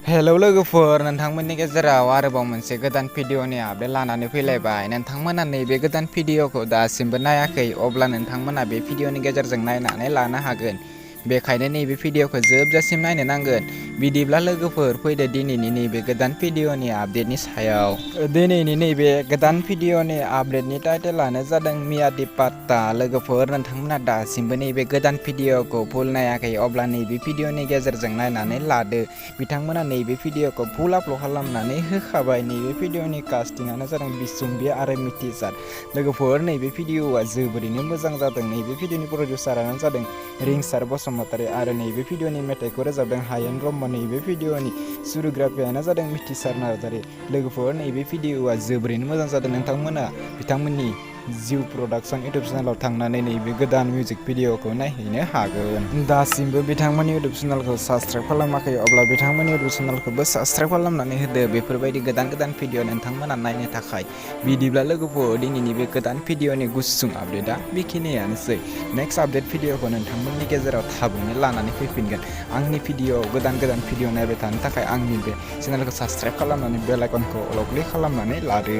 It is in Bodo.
हेलौ लोगोफोर, नोंथांमोननि गेजेराव आरोबाव मोनसे गोदान भिडिअनि आपडेट लानानै फैलायबाय। नोंथांमोना नैबे गोदान भिडिअखौ दासिमबो नायाखै, अब्ला नोंथांमोना बे भिडिअनि गेजेरजों नायनानै लानो हागोन। बेखायनो नैबे भिडिअखौ जोबजासिम नायनो नांगोन। बिदिब्ला लोगोफोर, फैदो दिनैनि नैबे गोदान भिडिअनि आपडेटनि सायाव। दिनैनि नैबे गोदान भिडिअनि आपडेटनि टाइटेलानो जादों मियादी पाता। लोगोफोर, नोंथांमोना दासिमबो नैबे गोदान भिडिअखौ फुल नायाखै, अब्ला नैबे भिडिअनि गेजेरजों नायनानै लादो। बिथांमोना नैबे भिडिअखौ फुल आपल'ड खालामनानै होखाबाय। नैबे भिडिअनि कास्टिंआनो जादों बिसम्बि आरो मिथिसार। लोगोफोर, नैबे भिडिअआ जोबोरैनो मोजां जादों। नैबे भिडिअनि प्रडिउसारानो जादों रिंसार बसुमतारी आरो नैबे भिडिअनि मेथाइखौ रोजाबदों हायेन ब्रह्म। नैबे भिडिअनि सुरुग्राफियानो जादों मिथिसार नार्जारि। लोगोफोर, नैबे भिडिअआ जोबोरैनो मोजां जादों। नोंथांमोना बिथांमोननि जिउ प्रडाक्सन इउटुब चेनेलाव थांनानै नैबे गोदान मिउजिक भिडिअखौ नायहैनो हागोन। दासिमबो बिथांमोननि इउटुब चेनेलखौ साबस्क्राइब खालामाखै, अब्ला बिथांमोननि इउटुब चेनेलखौबो साबस्क्राइब खालामनानै होदो, बेफोरबायदि गोदान भिडिअ नोंथांमोना नायनो थाखाय। बिदिब्ला लोगोफोर, दिनैनि बे गोदान भिडिअनि गुसुं आपडेटआ बेखिनियानोसै। नेक्स्ट आपडेट भिडिअखौ नोंथांमोननि गेजेराव थाबैनो लानानै फैफिनगोन। आंनि भिडिअ गोदान भिडिअ नायबाय थानो थाखाय आंनि बे चेनेलखौ साबस्क्राइब खालामनानै बेल आइकनखौ अल क्लिक खालामनानै लादो।